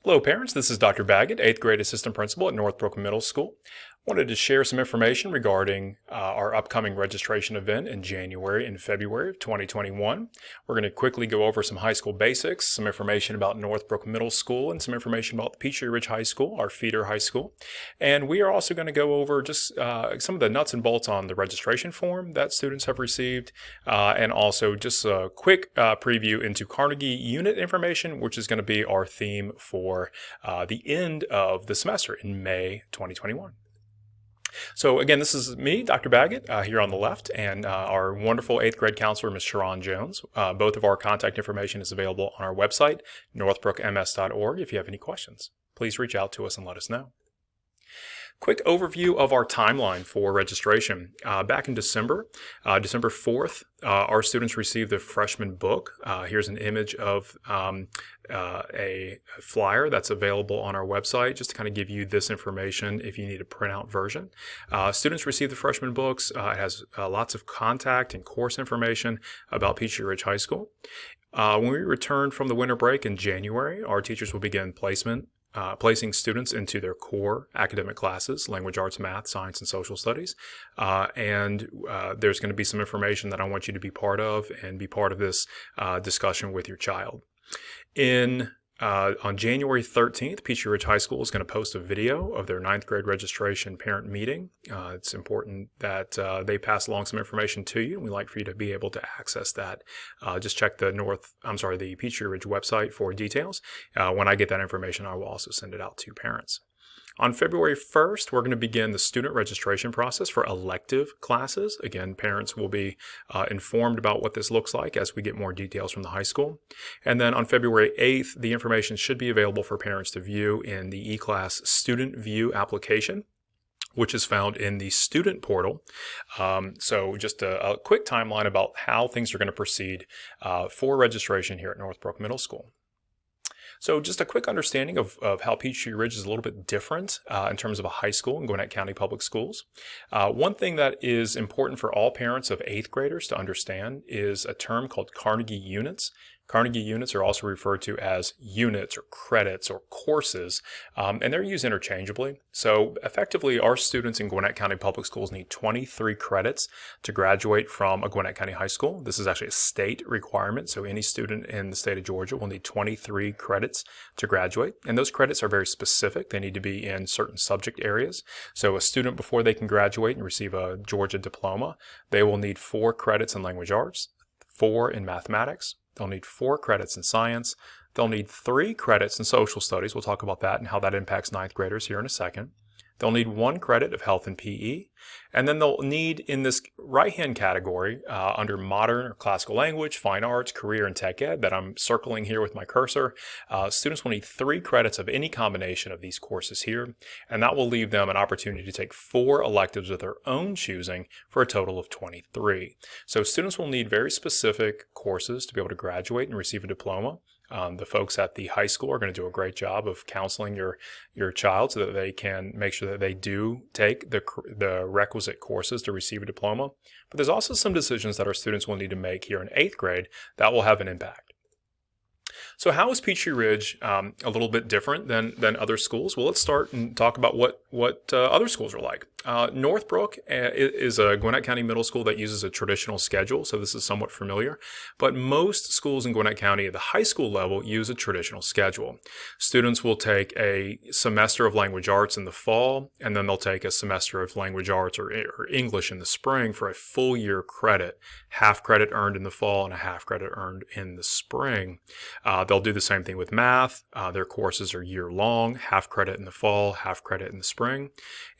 Hello parents, this is Dr. Baggett, 8th grade assistant principal at Northbrook Middle School. Wanted to share some information regarding our upcoming registration event in January and February of 2021. We're going to quickly go over some high school basics, some information about Northbrook Middle School, and some information about the Peachtree Ridge High School, our feeder high school. And we are also going to go over just some of the nuts and bolts on the registration form that students have received, and also just a quick preview into Carnegie unit information, which is going to be our theme for the end of the semester in May 2021. So again, this is me, Dr. Baggett, here on the left, and our wonderful 8th grade counselor, Ms. Sharon Jones. Both of our contact information is available on our website, northbrookms.org. If you have any questions, please reach out to us and let us know. Quick overview of our timeline for registration. Back in December 4th, our students received the freshman book. Here's an image of a flyer that's available on our website just to kind of give you this information if you need a printout version. Students received the freshman books. It has lots of contact and course information about Peachtree Ridge High School. When we return from the winter break in January, our teachers will begin placing students into their core academic classes, language arts, math, science, and social studies. And there's going to be some information that I want you to be part of and be part of this discussion with your child. On January 13th, Peachtree Ridge High School is going to post a video of their 9th grade registration parent meeting. It's important that they pass along some information to you, and we'd like for you to be able to access that. Just check the Peachtree Ridge website for details. When I get that information, I will also send it out to parents. On February 1st, we're going to begin the student registration process for elective classes. Again, parents will be informed about what this looks like as we get more details from the high school. And then on February 8th, the information should be available for parents to view in the eClass Student View application, which is found in the student portal. So just a quick timeline about how things are going to proceed for registration here at Northbrook Middle School. So just a quick understanding of how Peachtree Ridge is a little bit different in terms of a high school in Gwinnett County Public Schools. One thing that is important for all parents of 8th graders to understand is a term called Carnegie units. Carnegie units are also referred to as units or credits or courses, and they're used interchangeably. So effectively, our students in Gwinnett County Public Schools need 23 credits to graduate from a Gwinnett County high school. This is actually a state requirement, so any student in the state of Georgia will need 23 credits to graduate, and those credits are very specific. They need to be in certain subject areas. So a student, before they can graduate and receive a Georgia diploma, they will need 4 credits in language arts, 4 in mathematics. They'll need 4 credits in science. They'll need 3 credits in social studies. We'll talk about that and how that impacts 9th graders here in a second. They'll need 1 credit of health and PE. And then they'll need, in this right-hand category, under modern or classical language, fine arts, career, and tech ed, that I'm circling here with my cursor, students will need 3 credits of any combination of these courses here. And that will leave them an opportunity to take 4 electives of their own choosing for a total of 23. So students will need very specific courses to be able to graduate and receive a diploma. The folks at the high school are going to do a great job of counseling your child so that they can make sure that they do take the requisite courses to receive a diploma. But there's also some decisions that our students will need to make here in 8th grade that will have an impact. So how is Peachtree Ridge a little bit different than other schools? Well, let's start and talk about what other schools are like. Northbrook is a Gwinnett County middle school that uses a traditional schedule, so this is somewhat familiar. But most schools in Gwinnett County at the high school level use a traditional schedule. Students will take a semester of language arts in the fall, and then they'll take a semester of language arts or English in the spring for a full year credit. Half credit earned in the fall and a half credit earned in the spring. They'll do the same thing with math. Their courses are year long, half credit in the fall, half credit in the spring.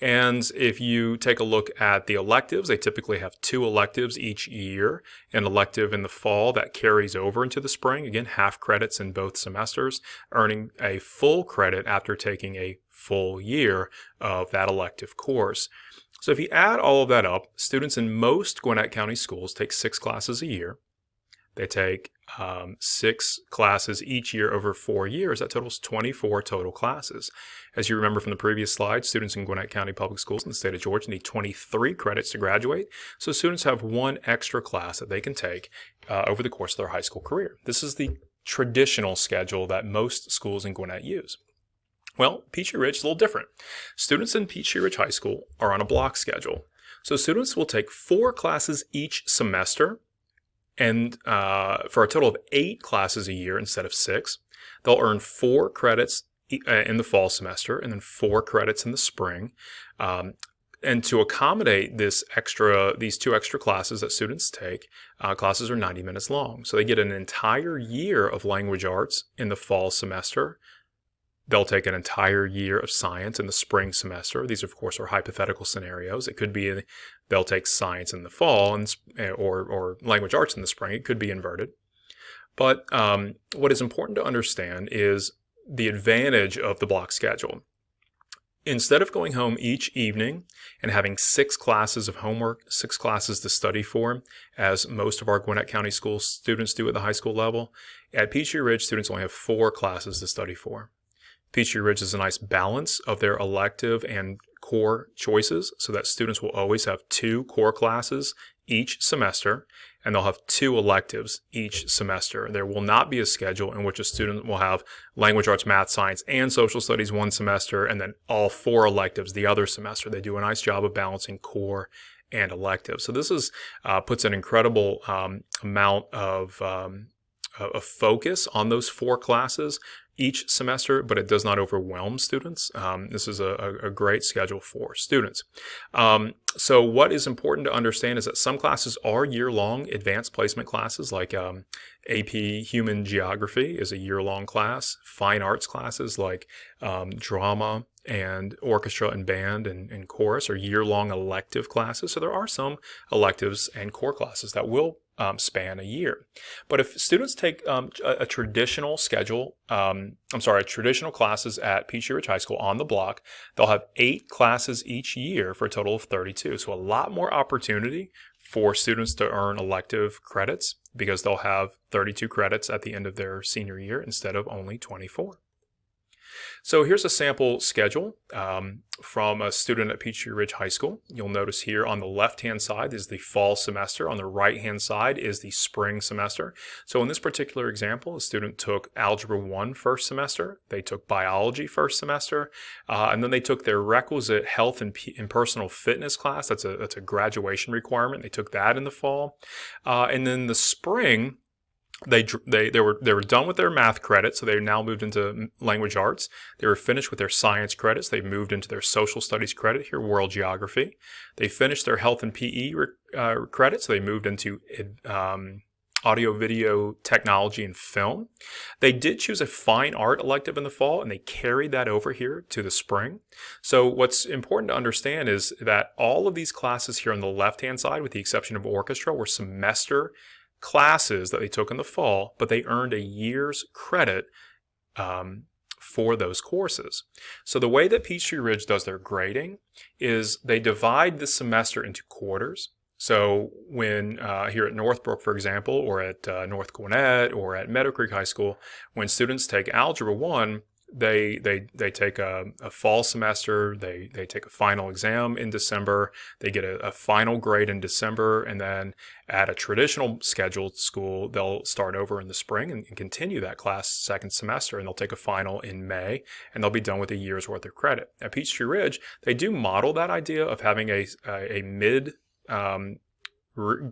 And if you take a look at the electives, they typically have 2 electives each year. An elective in the fall that carries over into the spring, again, half credits in both semesters, earning a full credit after taking a full year of that elective course. So if you add all of that up, students in most Gwinnett County schools take 6 classes a year. They take 6 classes each year over 4 years. That totals 24 total classes. As you remember from the previous slide, students in Gwinnett County Public Schools in the state of Georgia need 23 credits to graduate. So students have 1 extra class that they can take over the course of their high school career. This is the traditional schedule that most schools in Gwinnett use. Well, Peachtree Ridge is a little different. Students in Peachtree Ridge High School are on a block schedule. So students will take 4 classes each semester, and for a total of 8 classes a year instead of 6. They'll earn 4 credits in the fall semester and then 4 credits in the spring. And to accommodate these 2 extra classes that students take, classes are 90 minutes long. So they get an entire year of language arts in the fall semester. They'll take an entire year of science in the spring semester. These, of course, are hypothetical scenarios. It could be they'll take science in the fall or language arts in the spring. It could be inverted. But what is important to understand is the advantage of the block schedule. Instead of going home each evening and having 6 classes of homework, 6 classes to study for, as most of our Gwinnett County school students do at the high school level, at Peachtree Ridge, students only have 4 classes to study for. Peachtree Ridge is a nice balance of their elective and core choices so that students will always have 2 core classes each semester, and they'll have 2 electives each semester. There will not be a schedule in which a student will have language arts, math, science, and social studies one semester, and then all 4 electives the other semester. They do a nice job of balancing core and electives. So this puts an incredible amount of focus on those 4 classes each semester, but it does not overwhelm students. This is a great schedule for students. So what is important to understand is that some classes are year-long advanced placement classes, like AP Human Geography is a year-long class. Fine arts classes like drama and orchestra and band and chorus are year-long elective classes. So there are some electives and core classes that will span a year. But if students take a traditional schedule, traditional classes at Peachtree Ridge High School on the block, they'll have 8 classes each year for a total of 32. So a lot more opportunity for students to earn elective credits because they'll have 32 credits at the end of their senior year instead of only 24. So here's a sample schedule from a student at Peachtree Ridge High School. You'll notice here on the left-hand side is the fall semester. On the right-hand side is the spring semester. So in this particular example, a student took Algebra 1 first semester. They took Biology first semester. And then they took their requisite health and personal fitness class. That's a graduation requirement. They took that in the fall. And then the spring, they were done with their math credits, so they now moved into language arts. They were finished with their science credits. They moved into their social studies credit here, world geography. They finished their health and PE credits, so they moved into audio, video, technology, and film. They did choose a fine art elective in the fall, and they carried that over here to the spring. So what's important to understand is that all of these classes here on the left-hand side, with the exception of orchestra, were semester classes that they took in the fall, but they earned a year's credit for those courses. So the way that Peachtree Ridge does their grading is they divide the semester into quarters. So when here at Northbrook, for example, or at North Gwinnett or at Meadow Creek High School, when students take Algebra 1, they take a fall semester, they take a final exam in December, they get a final grade in December, and then at a traditional scheduled school, they'll start over in the spring and continue that class second semester, and they'll take a final in May, and they'll be done with a year's worth of credit. At Peachtree Ridge, they do model that idea of having a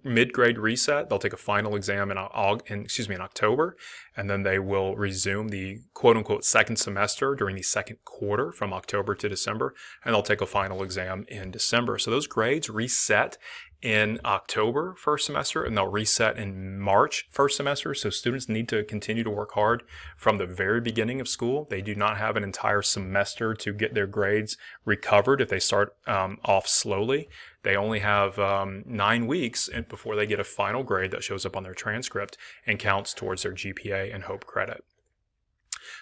mid-grade reset. They'll take a final exam in October, and then they will resume the quote-unquote second semester during the second quarter from October to December, and they'll take a final exam in December. So those grades reset in October first semester, and they'll reset in March first semester. So students need to continue to work hard from the very beginning of school. They do not have an entire semester to get their grades recovered if they start off slowly. They only have 9 weeks before they get a final grade that shows up on their transcript and counts towards their GPA and Hope credit.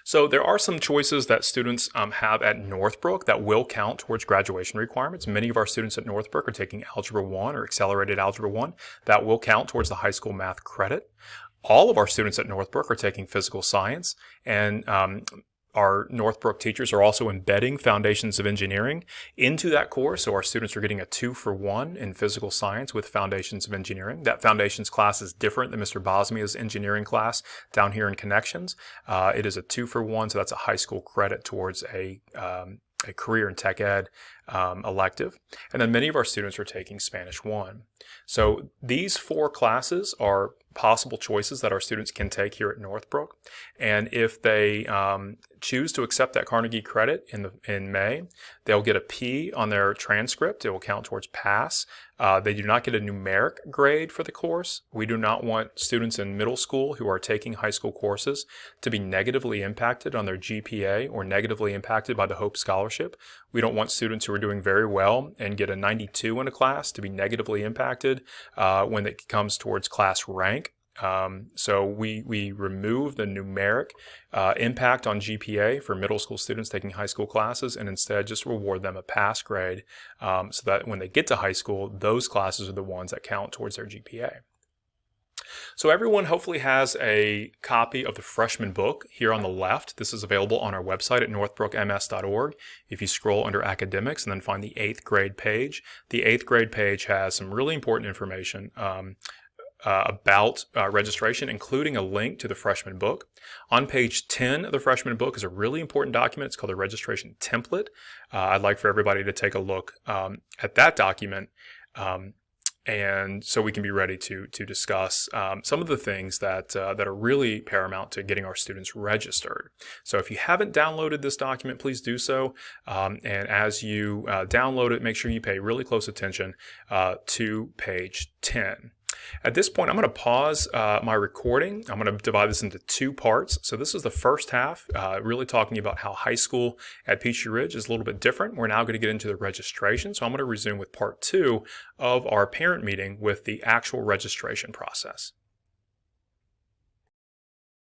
So there are some choices that students have at Northbrook that will count towards graduation requirements. Many of our students at Northbrook are taking Algebra 1 or Accelerated Algebra 1. That will count towards the high school math credit. All of our students at Northbrook are taking physical science, and Our Northbrook teachers are also embedding Foundations of Engineering into that course, so our students are getting a 2-for-1 in physical science with Foundations of Engineering. That Foundations class is different than Mr. Bosmia's engineering class down here in Connections. It is a 2-for-1, so that's a high school credit towards a career in tech ed elective. And then many of our students are taking Spanish 1. So these 4 classes are possible choices that our students can take here at Northbrook. And if they choose to accept that Carnegie credit in May, they'll get a P on their transcript. It will count towards pass. They do not get a numeric grade for the course. We do not want students in middle school who are taking high school courses to be negatively impacted on their GPA or negatively impacted by the Hope Scholarship. We don't want students who are doing very well and get a 92 in a class to be negatively impacted when it comes towards class rank. So we remove the numeric impact on GPA for middle school students taking high school classes and instead just reward them a pass grade so that when they get to high school, those classes are the ones that count towards their GPA. So everyone hopefully has a copy of the freshman book here on the left. This is available on our website at northbrookms.org. If you scroll under academics and then find the 8th grade page, the 8th grade page has some really important information about registration, including a link to the freshman book. On page 10 of the freshman book is a really important document. It's called the registration template. I'd like for everybody to take a look at that document. And so we can be ready to discuss some of the things that are really paramount to getting our students registered. So if you haven't downloaded this document, please do so. And as you download it, make sure you pay really close attention to page 10. At this point, I'm going to pause my recording. I'm going to divide this into 2 parts. So this is the first half, really talking about how high school at Peachtree Ridge is a little bit different. We're now going to get into the registration. So I'm going to resume with part 2 of our parent meeting with the actual registration process.